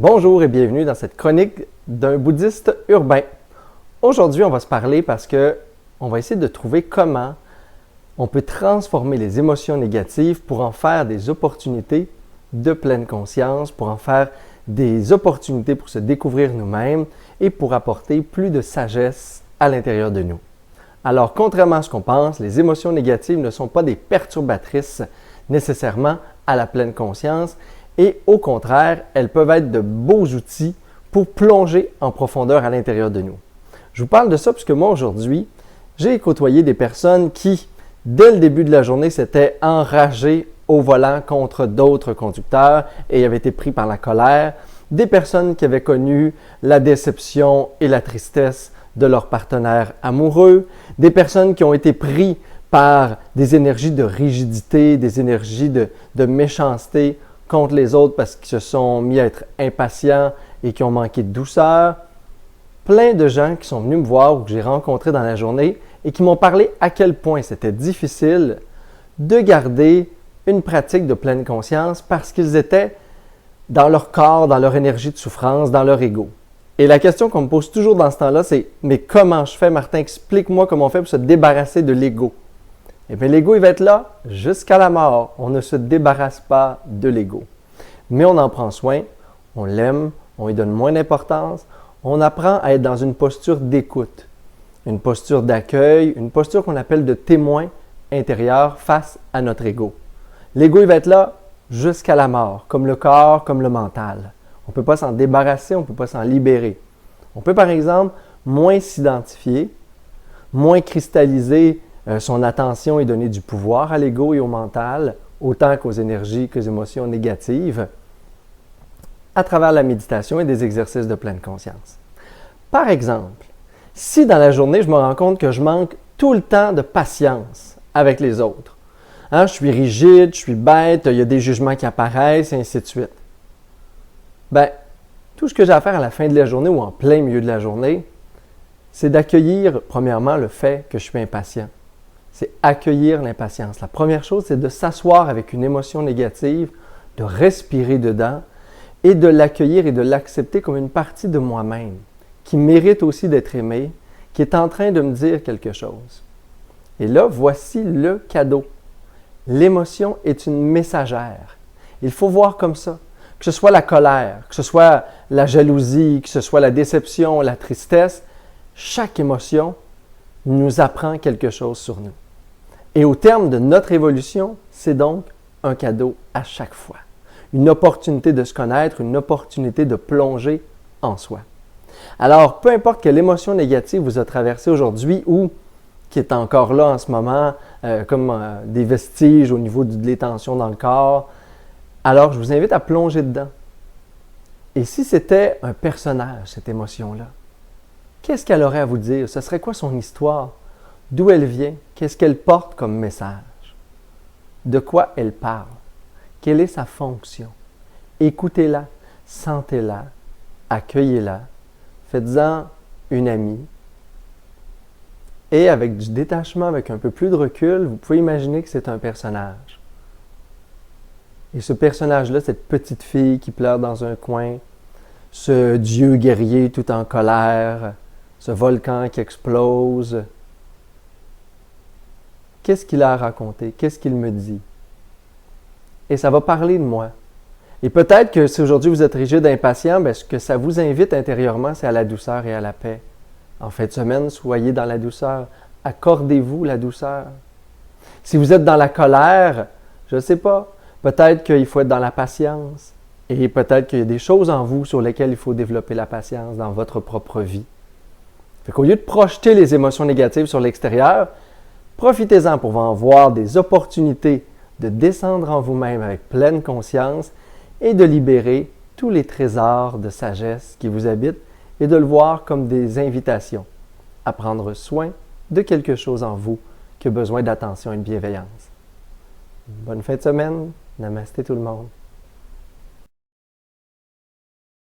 Bonjour et bienvenue dans cette chronique d'un bouddhiste urbain. Aujourd'hui, on va se parler parce que on va essayer de trouver comment on peut transformer les émotions négatives pour en faire des opportunités de pleine conscience, pour en faire des opportunités pour se découvrir nous-mêmes et pour apporter plus de sagesse à l'intérieur de nous. Alors, contrairement à ce qu'on pense, les émotions négatives ne sont pas des perturbatrices nécessairement à la pleine conscience et au contraire, elles peuvent être de beaux outils pour plonger en profondeur à l'intérieur de nous. Je vous parle de ça parce que moi, aujourd'hui, j'ai côtoyé des personnes qui, dès le début de la journée, s'étaient enragées au volant contre d'autres conducteurs et avaient été pris par la colère. Des personnes qui avaient connu la déception et la tristesse de leur partenaire amoureux. Des personnes qui ont été pris par des énergies de rigidité, des énergies de méchanceté contre les autres parce qu'ils se sont mis à être impatients et qui ont manqué de douceur. Plein de gens qui sont venus me voir ou que j'ai rencontrés dans la journée et qui m'ont parlé à quel point c'était difficile de garder une pratique de pleine conscience parce qu'ils étaient dans leur corps, dans leur énergie de souffrance, dans leur ego. Et la question qu'on me pose toujours dans ce temps-là, c'est « Mais comment je fais, Martin? Explique-moi comment on fait pour se débarrasser de l'ego. » Eh bien, l'ego, il va être là jusqu'à la mort. On ne se débarrasse pas de l'ego. Mais on en prend soin, on l'aime, on lui donne moins d'importance, on apprend à être dans une posture d'écoute, une posture d'accueil, une posture qu'on appelle de témoin intérieur face à notre ego. L'ego, il va être là jusqu'à la mort, comme le corps, comme le mental. On ne peut pas s'en débarrasser, on ne peut pas s'en libérer. On peut, par exemple, moins s'identifier, moins cristalliser son attention et donner du pouvoir à l'ego et au mental, autant qu'aux énergies, qu'aux émotions négatives, à travers la méditation et des exercices de pleine conscience. Par exemple, si dans la journée, je me rends compte que je manque tout le temps de patience avec les autres, je suis rigide, je suis bête, il y a des jugements qui apparaissent, et ainsi de suite. Bien, tout ce que j'ai à faire à la fin de la journée ou en plein milieu de la journée, c'est d'accueillir, premièrement, le fait que je suis impatient. C'est accueillir l'impatience. La première chose, c'est de s'asseoir avec une émotion négative, de respirer dedans et de l'accueillir et de l'accepter comme une partie de moi-même qui mérite aussi d'être aimée, qui est en train de me dire quelque chose. Et là, voici le cadeau. L'émotion est une messagère. Il faut voir comme ça. Que ce soit la colère, que ce soit la jalousie, que ce soit la déception, la tristesse, chaque émotion nous apprend quelque chose sur nous. Et au terme de notre évolution, c'est donc un cadeau à chaque fois. Une opportunité de se connaître, une opportunité de plonger en soi. Alors, peu importe quelle émotion négative vous a traversée aujourd'hui ou qui est encore là en ce moment, comme des vestiges au niveau des tensions dans le corps, alors je vous invite à plonger dedans. Et si c'était un personnage, cette émotion-là, qu'est-ce qu'elle aurait à vous dire? Ce serait quoi son histoire? D'où elle vient? Qu'est-ce qu'elle porte comme message? De quoi elle parle? Quelle est sa fonction? Écoutez-la, sentez-la, accueillez-la, faites-en une amie. Et avec du détachement, avec un peu plus de recul, vous pouvez imaginer que c'est un personnage. Et ce personnage-là, cette petite fille qui pleure dans un coin, ce dieu guerrier tout en colère, ce volcan qui explose, qu'est-ce qu'il a à raconter? Qu'est-ce qu'il me dit? Et ça va parler de moi. Et peut-être que si aujourd'hui vous êtes rigide, impatient, bien, ce que ça vous invite intérieurement, c'est à la douceur et à la paix. En fin de semaine, soyez dans la douceur. Accordez-vous la douceur. Si vous êtes dans la colère, je ne sais pas, peut-être qu'il faut être dans la patience. Et peut-être qu'il y a des choses en vous sur lesquelles il faut développer la patience dans votre propre vie. Fait qu'au lieu de projeter les émotions négatives sur l'extérieur, profitez-en pour en voir des opportunités de descendre en vous-même avec pleine conscience et de libérer tous les trésors de sagesse qui vous habitent et de le voir comme des invitations à prendre soin de quelque chose en vous qui a besoin d'attention et de bienveillance. Bonne fin de semaine. Namasté tout le monde.